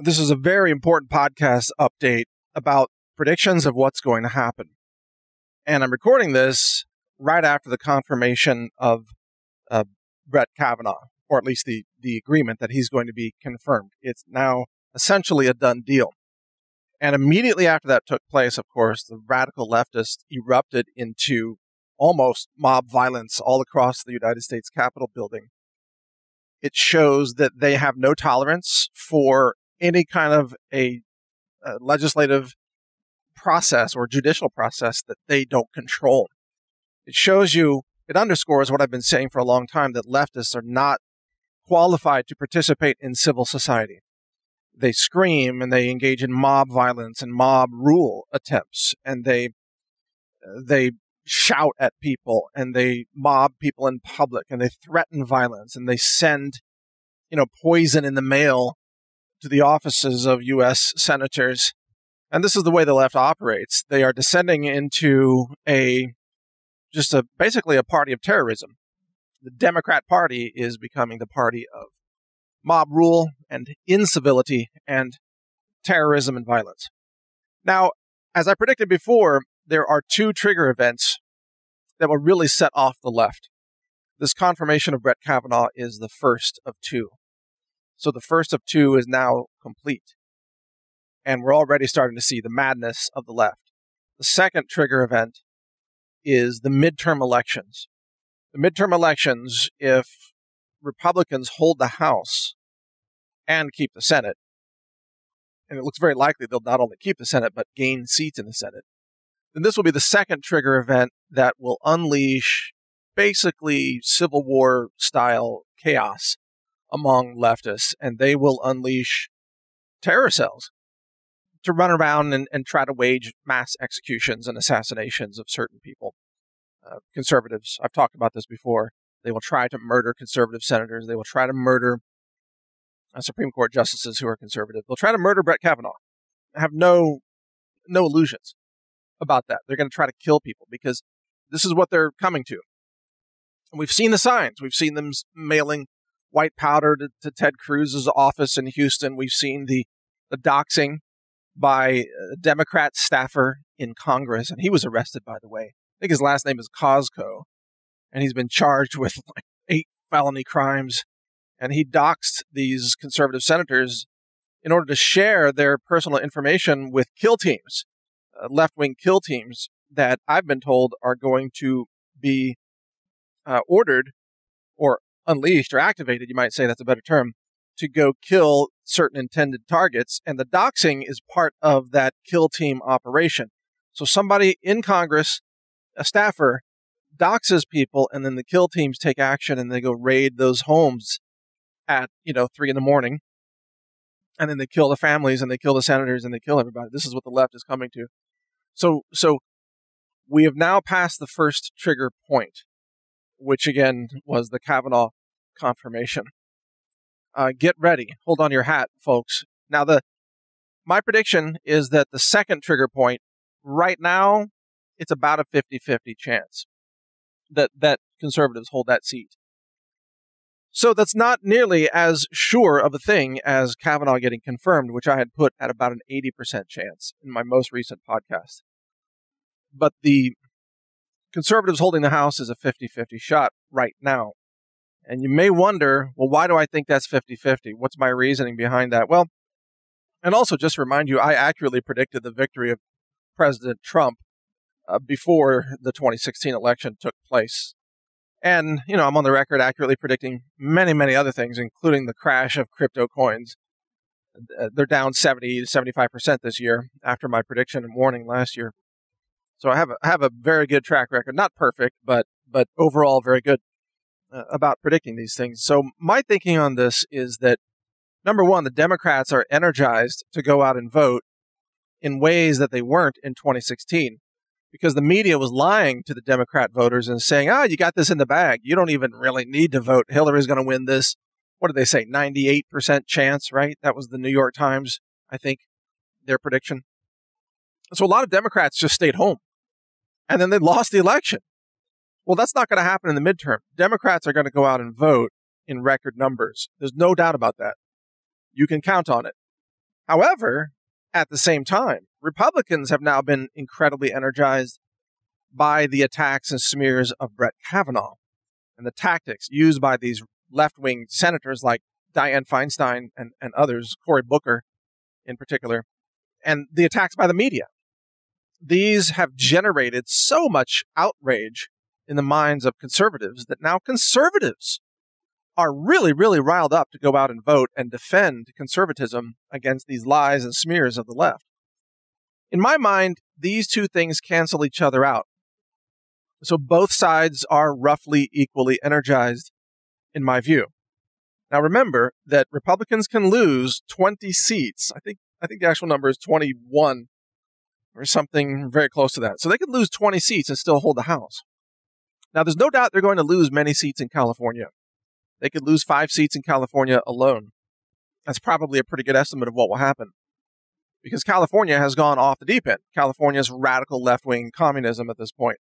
This is a very important podcast update about predictions of what's going to happen. And I'm recording this right after the confirmation of Brett Kavanaugh, or at least the agreement that he's going to be confirmed. It's now essentially a done deal. And immediately after that took place, of course, the radical leftists erupted into almost mob violence all across the United States Capitol building. It shows that they have no tolerance for any kind of a legislative process or judicial process that they don't control. It underscores what I've been saying for a long time, that leftists are not qualified to participate in civil society. They scream and they engage in mob violence and mob rule attempts, and they shout at people and they mob people in public and they threaten violence and they send, poison in the mail to the offices of U.S. senators. And this is the way the left operates. They are descending into basically a party of terrorism. The Democrat Party is becoming the party of mob rule and incivility and terrorism and violence. Now, as I predicted before, there are two trigger events that will really set off the left. This confirmation of Brett Kavanaugh is the first of two. So the first of two is now complete. And we're already starting to see the madness of the left. The second trigger event is the midterm elections. The midterm elections, if Republicans hold the House and keep the Senate, and it looks very likely they'll not only keep the Senate, but gain seats in the Senate, then this will be the second trigger event that will unleash basically Civil War style chaos among leftists, and they will unleash terror cells to run around and try to wage mass executions and assassinations of certain people. Conservatives, I've talked about this before, they will try to murder conservative senators. They will try to murder Supreme Court justices who are conservative. They'll try to murder Brett Kavanaugh. I have no illusions about that. They're going to try to kill people because this is what they're coming to. And we've seen the signs. We've seen them mailing white powder to Ted Cruz's office in Houston. We've seen the doxing by a Democrat staffer in Congress, and he was arrested, by the way. I think his last name is Cosco, and he's been charged with 8 felony crimes. And he doxed these conservative senators in order to share their personal information with kill teams, left-wing kill teams that I've been told are going to be ordered or unleashed or activated, you might say that's a better term, to go kill certain intended targets. And the doxing is part of that kill team operation. So somebody in Congress, a staffer, doxes people, and then the kill teams take action and they go raid those homes at 3 a.m, and then they kill the families and they kill the senators and they kill everybody. This is what the left is coming to. So we have now passed the first trigger point, which again was the Kavanaugh confirmation. Get ready. Hold on your hat, folks. Now, my prediction is that the second trigger point, right now, it's about a 50-50 chance that conservatives hold that seat. So that's not nearly as sure of a thing as Kavanaugh getting confirmed, which I had put at about an 80% chance in my most recent podcast. But the conservatives holding the House is a 50-50 shot right now. And you may wonder, well, why do I think that's 50-50? What's my reasoning behind that? Well, and also just remind you, I accurately predicted the victory of President Trump before the 2016 election took place. And, I'm on the record accurately predicting many, many other things, including the crash of crypto coins. They're down 70 to 75% this year after my prediction and warning last year. So I have a very good track record. Not perfect, but overall very good about predicting these things. So my thinking on this is that, number one, the Democrats are energized to go out and vote in ways that they weren't in 2016. Because the media was lying to the Democrat voters and saying, you got this in the bag. You don't even really need to vote. Hillary's going to win this. What did they say? 98% chance, right? That was the New York Times, I think, their prediction. So a lot of Democrats just stayed home. And then they lost the election. Well, that's not going to happen in the midterm. Democrats are going to go out and vote in record numbers. There's no doubt about that. You can count on it. However, at the same time, Republicans have now been incredibly energized by the attacks and smears of Brett Kavanaugh and the tactics used by these left-wing senators like Dianne Feinstein and others, Cory Booker in particular, and the attacks by the media. These have generated so much outrage in the minds of conservatives that now conservatives are really, really riled up to go out and vote and defend conservatism against these lies and smears of the left. In my mind, these two things cancel each other out. So both sides are roughly equally energized, in my view. Now remember that Republicans can lose 20 seats. I think the actual number is 21 or something very close to that. So they could lose 20 seats and still hold the House. Now there's no doubt they're going to lose many seats in California. They could lose 5 seats in California alone. That's probably a pretty good estimate of what will happen, because California has gone off the deep end. California's radical left-wing communism at this point.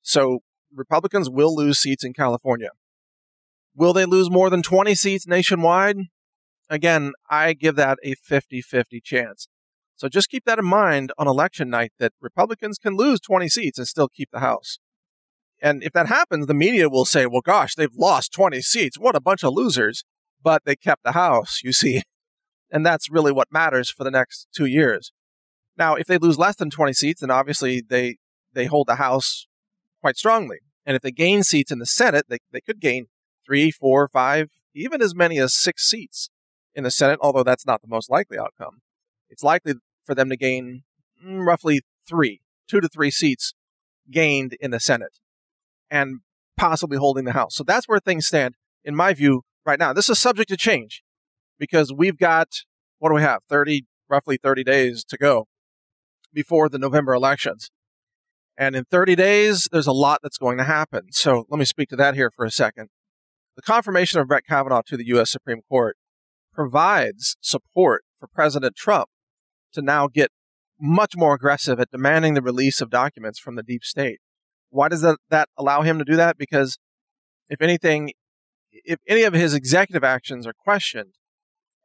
So Republicans will lose seats in California. Will they lose more than 20 seats nationwide? Again, I give that a 50-50 chance. So just keep that in mind on election night, that Republicans can lose 20 seats and still keep the House. And if that happens, the media will say, well, gosh, they've lost 20 seats. What a bunch of losers. But they kept the House, you see. And that's really what matters for the next 2 years. Now, if they lose less than 20 seats, then obviously they hold the House quite strongly. And if they gain seats in the Senate, they could gain 3, 4, 5, even as many as 6 seats in the Senate, although that's not the most likely outcome. It's likely for them to gain roughly 2 to 3 seats gained in the Senate and possibly holding the House. So that's where things stand, in my view, right now. This is subject to change because we've got, what do we have, roughly 30 days to go before the November elections. And in 30 days, there's a lot that's going to happen. So let me speak to that here for a second. The confirmation of Brett Kavanaugh to the U.S. Supreme Court provides support for President Trump to now get much more aggressive at demanding the release of documents from the deep state. Why does that allow him to do that? Because if anything, if any of his executive actions are questioned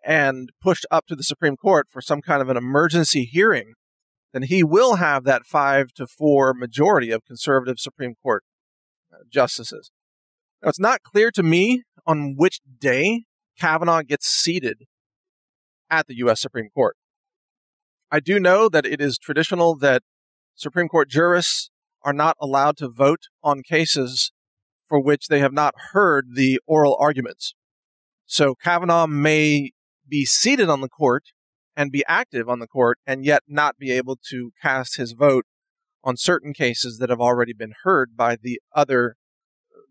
and pushed up to the Supreme Court for some kind of an emergency hearing, then he will have that 5-4 majority of conservative Supreme Court justices. Now, it's not clear to me on which day Kavanaugh gets seated at the U.S. Supreme Court. I do know that it is traditional that Supreme Court jurists are not allowed to vote on cases for which they have not heard the oral arguments. So Kavanaugh may be seated on the court and be active on the court and yet not be able to cast his vote on certain cases that have already been heard by the other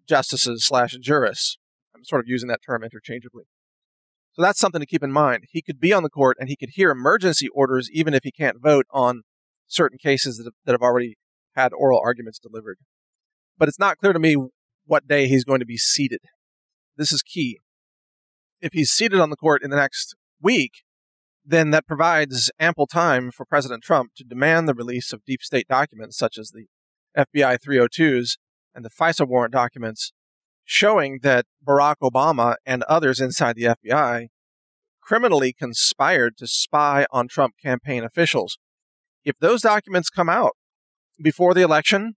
justices/jurists. I'm sort of using that term interchangeably. So that's something to keep in mind. He could be on the court and he could hear emergency orders even if he can't vote on certain cases that have already had oral arguments delivered. But it's not clear to me what day he's going to be seated. This is key. If he's seated on the court in the next week, then that provides ample time for President Trump to demand the release of deep state documents such as the FBI 302s and the FISA warrant documents showing that Barack Obama and others inside the FBI criminally conspired to spy on Trump campaign officials. If those documents come out before the election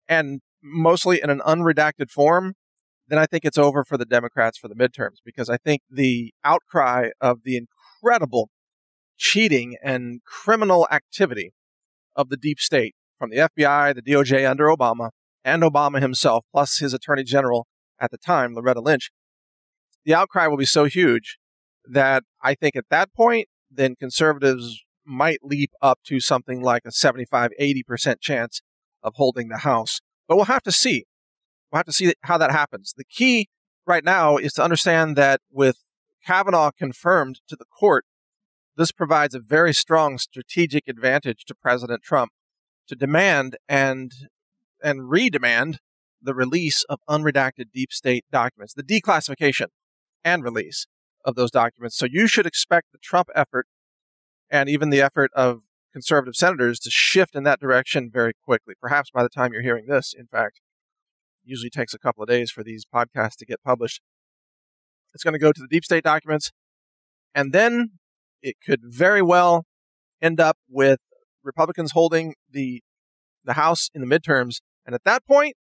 and mostly in an unredacted form, then I think it's over for the Democrats for the midterms, because I think the outcry of the incredible cheating and criminal activity of the deep state from the FBI, the DOJ under Obama, and Obama himself, plus his attorney general at the time, Loretta Lynch, the outcry will be so huge that I think at that point, then conservatives might leap up to something like a 75-80% chance of holding the House. But we'll have to see. We'll have to see how that happens. The key right now is to understand that with Kavanaugh confirmed to the court, this provides a very strong strategic advantage to President Trump to demand and redemand the release of unredacted deep state documents, the declassification and release of those documents. So you should expect the Trump effort and even the effort of conservative senators to shift in that direction very quickly. Perhaps by the time you're hearing this, in fact, it usually takes a couple of days for these podcasts to get published. It's going to go to the deep state documents, and then it could very well end up with Republicans holding the House in the midterms. And at that point,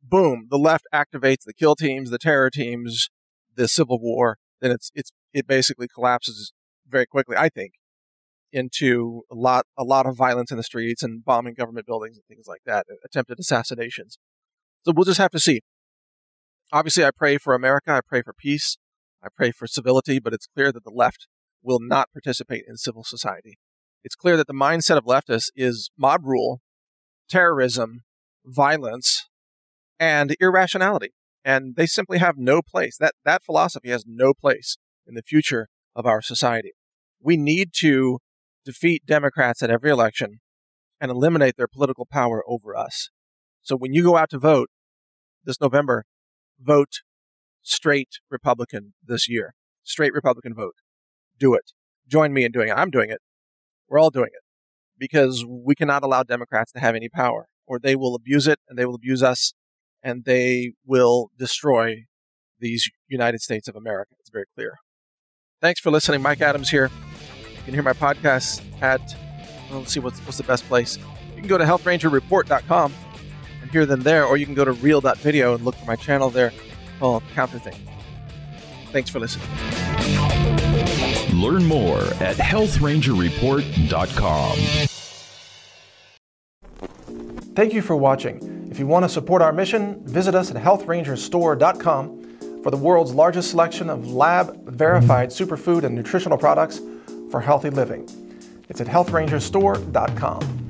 boom, the left activates the kill teams, the terror teams, the civil war. Then it basically collapses very quickly, I think, into a lot of violence in the streets and bombing government buildings and things like that, attempted assassinations. So we'll just have to see. Obviously, I pray for America. I pray for peace. I pray for civility, but it's clear that the left will not participate in civil society. It's clear that the mindset of leftists is mob rule, terrorism, violence, and irrationality. And they simply have no place. That philosophy has no place in the future of our society. We need to defeat Democrats at every election and eliminate their political power over us. So when you go out to vote this November, vote straight Republican this year. Straight Republican vote. Do it. Join me in doing it. I'm doing it. We're all doing it. Because we cannot allow Democrats to have any power, or they will abuse it, and they will abuse us, and they will destroy these United States of America. It's very clear. Thanks for listening. Mike Adams here. You can hear my podcast at, let's see, what's the best place. You can go to healthrangerreport.com and hear them there, or you can go to real.video and look for my channel there called Counter Thing. Thanks for listening. Learn more at healthrangerreport.com. Thank you for watching. If you want to support our mission, visit us at healthrangerstore.com for the world's largest selection of lab-verified superfood and nutritional products for healthy living. It's at healthrangerstore.com.